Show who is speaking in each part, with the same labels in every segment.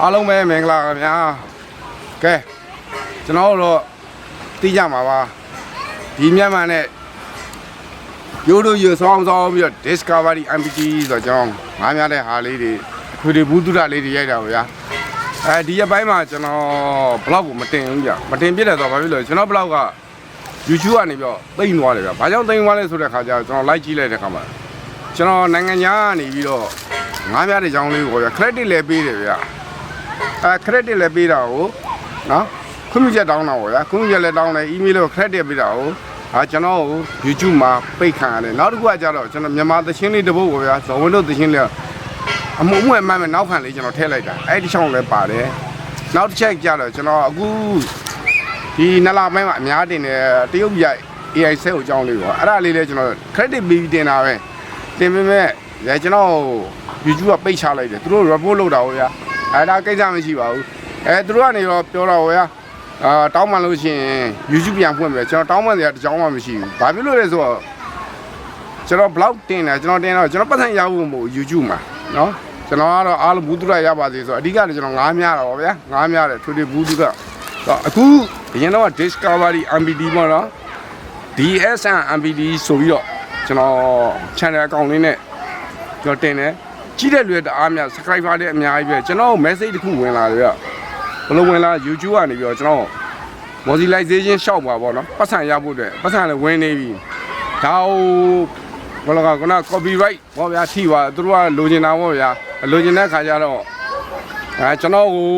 Speaker 1: အားလုံးပဲမင်္ဂလာပါဗျာကဲကျွန်တော်တို့သိကြမှာပါဒီမြန်မာနဲ့ရိုးရိုးရဆောင်းပြီးတော့ Discovery MPT ဆိုတော့ကျွန်တော်ငားများတဲ့ဟာလေးတွေခွေတွေဘူးတုဒလေးတွေရိုက်တာပါဗျာဒီရက်ပိုင်းမှာကျွန်တော် blog ကိုမတင်ဘူးဗျမတင်ပြတယ်ဆိုတော့ဘာဖြစ်လို့ကျွန်တော် blog က YouTube ကနေပြီးတော့သိမ်းသွားတယ်ဗျဘာကြောင့်သိမ်းသွားလဲဆိုတဲ့ခါကျတော့ကျွန်တော် like ကြည့်လိုက်တဲ့ခါမှာကျွန်တော်နိုင်ငံခြားကနေပြီးတော့ငားများတဲ့အကြောင်းလေးကိုဗျ credit လည်းပေးတယ်ဗျcredit လည်းပေးတာကိုနော်ခွင့်ပြုချက်တောင်းတာပေါ့ဗျာခွင့်ပြုချက်လည်းတောင်းတယ် email ကို credit ပေးတာကိုကျွန်တော်ကို YouTube မှာပိတ်ခံရတယ်နောက်တစ်ခုကကျတော့ကျွန်တော်မြန်မာသချင်းလေးတစ်ပုဒ်ပေါ့ဗျာဇော်ဝင်းတို့သချင်းလေးအမှုအမှန်မှန်နောက်ခံလေးကျွန်တော်ထည့်လိုက်တာအဲ့ဒီချောင်းလည်းပါတယ်နောက်တစ်ချက်ကျတော့ကျွန်တော်အခုဒီနှစ်လပိုင်းမှာအများတင်တယ်တရုတ်ပြည် AI ဆက်ကိုအကြောင်းလေးပေါ့အဲ့ဒါလေးလည်းကျွန်တော် credit ပေးတင်တာပဲတင်ပေမဲ့ကျွန်တော် YouTube ကပိတ်ချလိုက်တယ်သူတို့ report လုပ်တာပေါ့ဗျာအဲ့ဒါကိစ္စမရှိပါဘူးသူတို့ကနေတော့ပြောတာပေါ့ဗျာတောင်းမှလို့ရှိရင် YouTube ပြန်ဖွင့်မယ်ကျွန်တော်တောင်းမှစရာတကြောင်းမှမရှိဘူးဘာဖြစ်လို့လဲဆိုတော့ကျွန်တော် blog တင်တယ်ကျွန်တော်တင်တော့ကျွန်တော်ပတ်စံရဖို့မဟုတ် YouTube မှာနော်ကျွန်တော်ကတော့အားလုံးဘူးတုရရပါသေးဆိုအဓိကလည်းကျွန်တော်ငားများတာပေါ့ဗျာငားများတယ်ထွေထွေဘူးတုရအခုအရင်တော့ Discovery MPT ပေါ့နော် DSN MPT ဆိုပြီးတော့ကျွန်တော် channel account လေးနဲ့ကျွန်တော်တင်တယ်ကြီးတဲ့လူတွေတအားများ subscriber တွေအများကြီးပဲကျွန်တော် message တစ်ခုဝင်လာတယ်ဗျဘလို့ဝင်လာ YouTube ကနေပြီးတော့ကျွန်တော် monetization ရှောက်ပါပေါ့နော်ပတ်စံရဖို့အတွက်ပတ်စံလည်းဝင်နေပြီဒါဟိုဘယ်လိုကခုန copyright ပေါ့ဗျာထိပါသူတို့ကလိုချင်တာပေါ့ဗျာလိုချင်တဲ့ခါကျတော့ကျွန်တော်ကို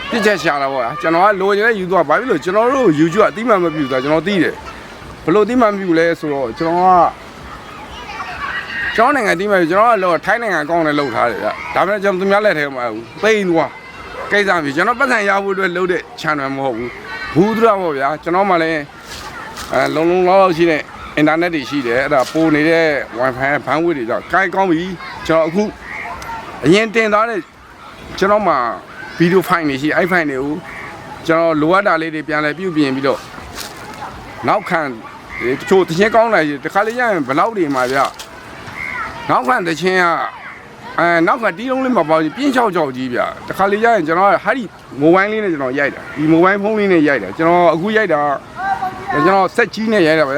Speaker 1: ပြစ်ချက်ရှာတာပေါ့ဗျာကျွန်တော်ကလိုချင်တဲ့ YouTube ကဘာဖြစ်လို့ကျွန်တော်တို့ YouTube အတိမမပြူတာကျွန်တော်သိတယ်ဘလို့အတိမမပြူလဲဆိုတော့ကျွန်တော်နိုင်ငံတိမပြူကျွန်တော်ကတော့ထိုင်းနိုင်ငံအကောင့်နဲ့လုပ်ထားတယ်ဗျဒါပေမဲ့ကျွန်တော်သူများလက်ထဲမှာပိန်သွားကိစ္စမျိုးကျွန်တော်ပတ်စံရဖို့အတွက်လုပ်တဲ့ channel မဟုတ်ဘူးဘူးသူရပေါ့ဗျာကျွန်တော်မှလည်းလုံလုံလောက်ရှိတဲ့ internet တွေရှိတယ်အဲ့ဒါပိုနေတဲ့ wifi ဘန်းဝစ်တွေကြောင့်ကိုင်းကောင်းပြီကျွန်တော်အခုအရင်တင်သွားတဲ့ကျွန်တော်မှ video file တွေရှိအဲ့ file တွေကိုကျွန်တော်လိုအပ်တာလေးတွေပြန်လဲပြုပြင်ပြီးတော့နောက်ခံတချို့တချင်းကောင်းလာတခါလေးရရင်ဘလောက်တွေမှာဗျနောက်ခံတချင်းကနောက်ကတီးလုံးလေးမပေါပြင်းချောက်ချောက်ကြီးဗျတခါလေးရရင်ကျွန်တော်ဟာဒီ mobile လေးနဲ့ကျွန်တော်ရိုက်တာဒီ mobile ဖုန်းလေးနဲ့ရိုက်တာကျွန်တော်အခုရိုက်တာကျွန်တော်ဆက်ကြီးနဲ့ရိုက်တာပဲ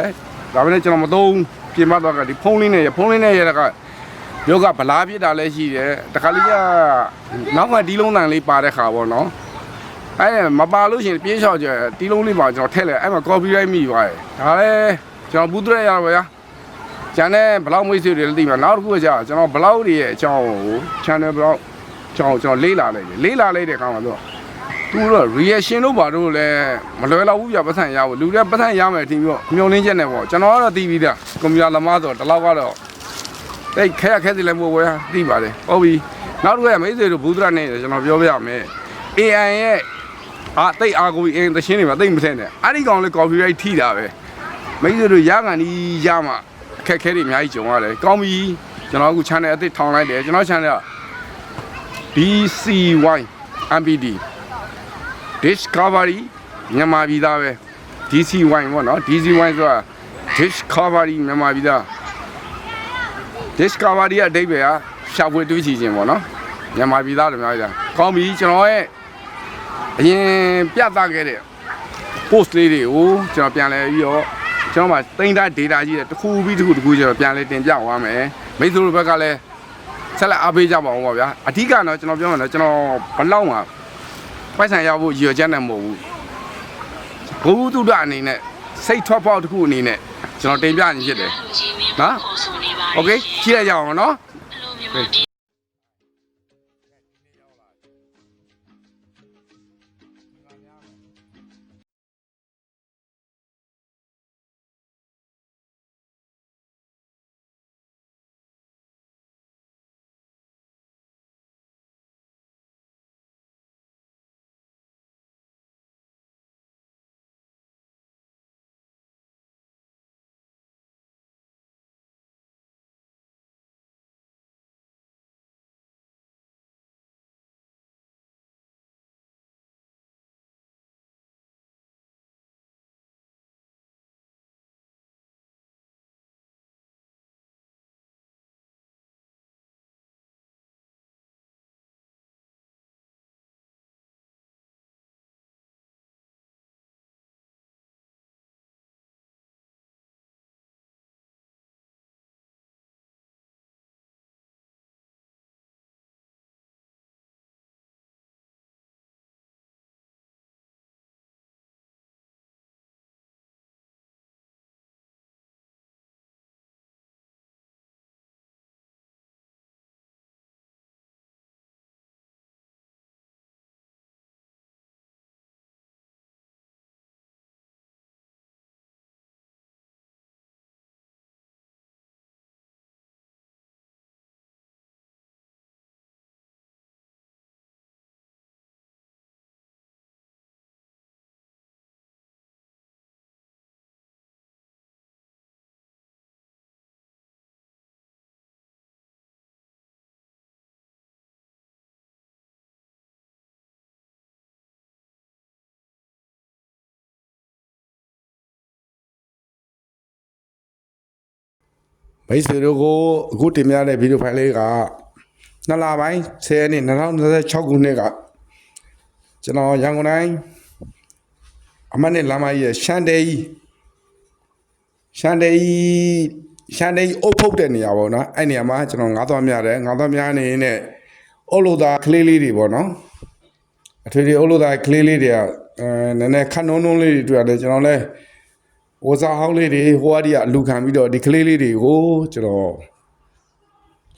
Speaker 1: ဒါပေမဲ့ကျွန်တော်မသုံးပြင်မတော့ကဒီဖုန်းလေးနဲ့ရိုက်တာကယောဂဗလားပြစ်တာလည်းရှိတယ်တခါလေးကနောက်ကတီးလုံးတန်လေးပါတဲ့ခါပေါ့နော်မပါလို့ရှိရင်ပြင်းချောက်ကြတီးလုံးလေးပါကျွန်တော်ထည့်လိုက်အဲ့မှာ copyright မိသွားတယ်ဒါလည်းကျွန်တော်ဘူးတွေ့ရပါဗျာကျန်တဲ့ဘလောက်မွေးဆွေတွေလည်းသိမှာနောက်တစ်ခုကကြာကျွန်တော်ဘလောက်တွေရဲ့အကြောင်းကို channel ဘလောက်ကျွန်တော်လေးလာလိုက်တဲ့ခါမှာတော့သူတို့ reaction တို့ဘာတို့လည်းမလွယ်တော့ဘူးပြပတ်စံရဖို့လူတွေပတ်စံရမယ်အထင်ပြီးတော့မျောလင်းချက်နဲ့ပေါ့ကျွန်တော်ကတော့သိပြီးသားကွန်ပျူတာသမားဆိုတော့ဒီလောက်ကတော့အဲ့ခဲစီလည်းမဟုတ်ဘူးသိပါတယ်ဟုတ်ပြီနောက်တစ်ခုကမိတ်ဆွေတို့ဘူးဒရနဲ့ကျွန်တော်ပြောပြရမယ် AI ရဲ့တိတ်အားကိုအင်းသချင်းတွေမှာတိတ်မထက်နဲ့အဲ့ဒီကောင်လေး copyright ထိတာပဲမိတ်ဆွေတို့ရကန်ဒီရမှာအခက်ခဲတွေအများကြီးကြုံရတယ်ကောင်းပြီကျွန်တော်အခု channel အသစ်ထောင်လိုက်တယ်ကျွန်တော် channel က DCY MPT Discovery မြန်မာပြည်သားပဲ DCY ပေါ့နော် DCY ဆိုတာ Discovery မြန်မာပြည်သား Discovery အဓိပ္ပာယ်ကရှာဖွေတွေးချခြင်းပေါ့နော်မြန်မာပြည်သားတွေများကြကောင်းပြီကျွန်တော်ရဲ့အရင်ပြသခဲ့တဲ့ post လေးတွေကိုကျွန်တော်ပြန်လဲပြီးတော့ကျွန်တော်မှတိမ့်တာ data ကြီးတယ်တစ်ခုပြီးတစ်ခုကျွန်တော်ပြန်လဲတင်ပြသွားမယ်မိတ်ဆွေတို့ဘက်ကလည်းဆက်လက်အားပေးကြပါအောင်ပါဗျာအဓိကတော့ကျွန်တော်ပြောမှာတော့ကျွန်တော်ဘလောက်မှာပိုက်ဆံရဖို့ရည်ရွယ်ချက်နဲ့မဟုတ်ဘူးဘုသူဒ္ဓအနေနဲ့စိတ်ထွက်ပေါက်တစ်ခုအနေနဲ့ကျွန်တော်တင်ပြနေဖြစ်တယ်နော်โอเคကြည့်ရအောင်နော် မိတ်ဆွေတို့ကိုအခုတင်ပြတဲ့ဗီဒီယိုဖိုင်လေးက2လပိုင်း10ရက်နေ့2026ခုနှစ်ကကျွန်တော်ရန်ကုန်တိုင်းအမတ်နဲ့လမ်းမကြီးရဲ့ရှမ်းတဲကြီးအုပ်ဖုတ်တဲ့နေရာပေါ့နော်အဲ့နေရာမှာကျွန်တော်ငါးသွားမြတယ်ငါးသွားမြနေနဲ့အုတ်လို့သားကလေးလေးတွေပေါ့နော်အထွေထွေအုတ်လို့သားကလေးလေးတွေကနည်းနည်းခက်နှုံးနှုံးလေးတွေတွေ့ရတယ်ကျွန်တော်လည်းဝစားဟောင်းလေးတွေဟိုအဒီကအလူခံပြီးတော့ဒီကလေးလေးတွေကိုကျွန်တော်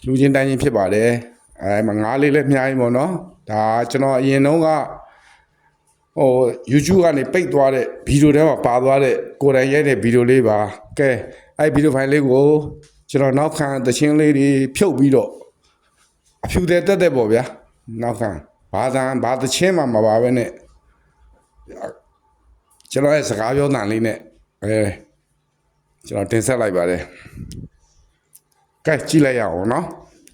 Speaker 1: လူချင်းတိုင်းချင်းဖြစ်ပါတယ်အဲမှာငါးလေးလည်းမြားရင်ပေါ့နော်ဒါကျွန်တော်အရင်တုန်းကYouTube ကနေပိတ်သွားတဲ့ဗီဒီယိုထဲမှာပါသွားတဲ့ကိုယ်တိုင်ရိုက်တဲ့ဗီဒီယိုလေးပါကဲအဲ့ဗီဒီယိုဖိုင်လေးကိုကျွန်တော်နောက်ခံသချင်းလေးတွေဖြုတ်ပြီးတော့အဖြူတဲ့တက်ပေါ့ဗျာနောက်ခံဘာသချင်းမှမပါဘဲနဲ့ကျွန်တော်ရဲ့စကားပြောတန်လေးနဲ့ကျွန်တော်တင်ဆက်လိုက်ပါတယ်ကဲကြည့်လိုက်ရအောင်နော်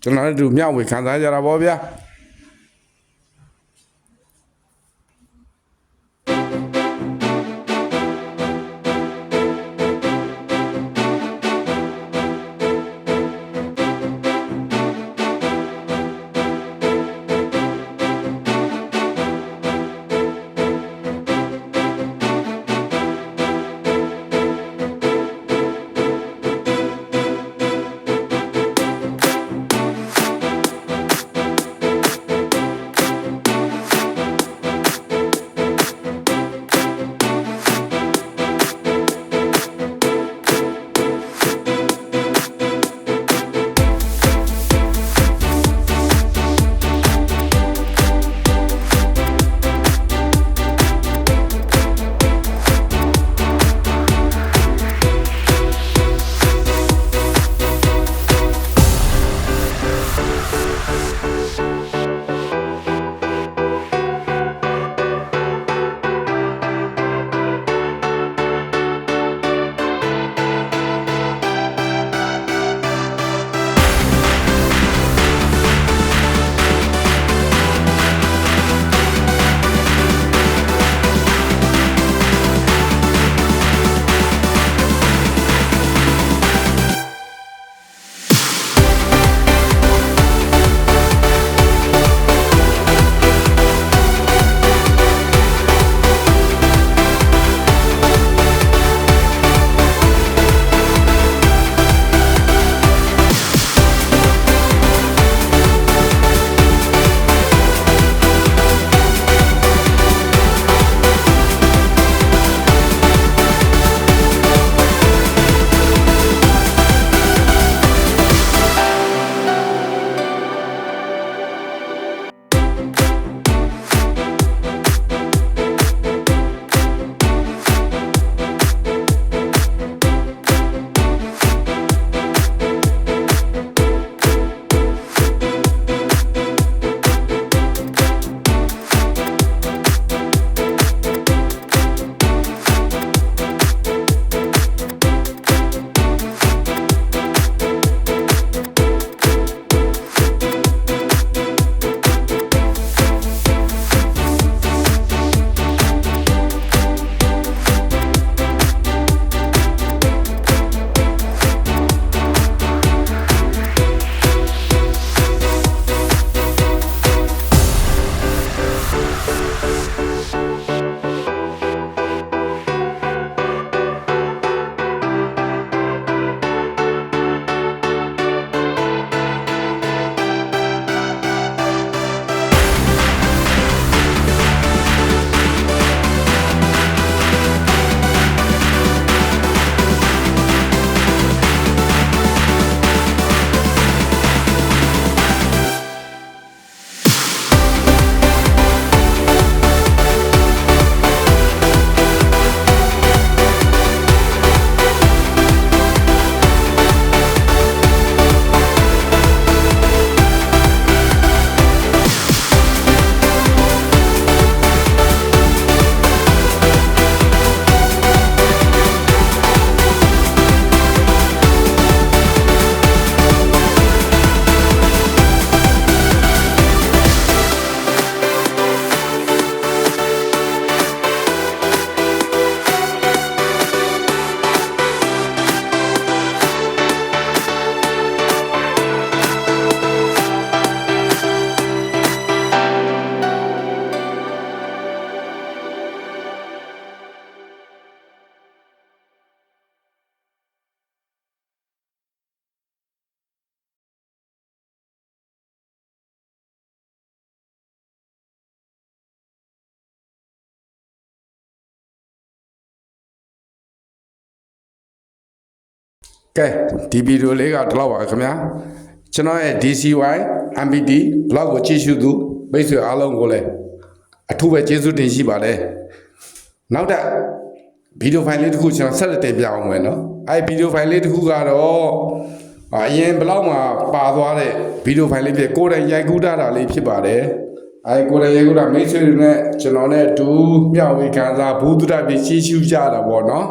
Speaker 1: ကျွန်တော်တို့မျှဝေခံစားကြတာပေါ့ဗျာ ကဲဒီဗီဒီယိုလေးကတော့လောက်ပါခင်ဗျာကျွန်တော်ရဲ့ DCY MPT blog ကိုကြည့်ရှုသူမိတ်ဆွေအားလုံးကိုလည်းအထူးပဲကျေးဇူးတင်ရှိပါတယ်နောက်တဲ့ဗီဒီယိုဖိုင်လေးတစ်ခုကျွန်တော်ဆက်လက်တင်ပြအောင်မယ်နော်ဗီဒီယိုဖိုင်လေးတစ်ခုကတော့အရင်ဘလောက်မှာပါသွားတဲ့ဗီဒီယိုဖိုင်လေးဖြစ်ကိုယ်တိုင်ရိုက်ကူးထားတာလေးဖြစ်ပါတယ်ကိုယ်တိုင်ရိုက်ကူးတာမိတ်ဆွေတွေနဲ့ကျွန်တော်နဲ့အတူမျှဝေခံစားဘူးတုဒ္ဒပြည့်ရှုကြတာပေါ့နော်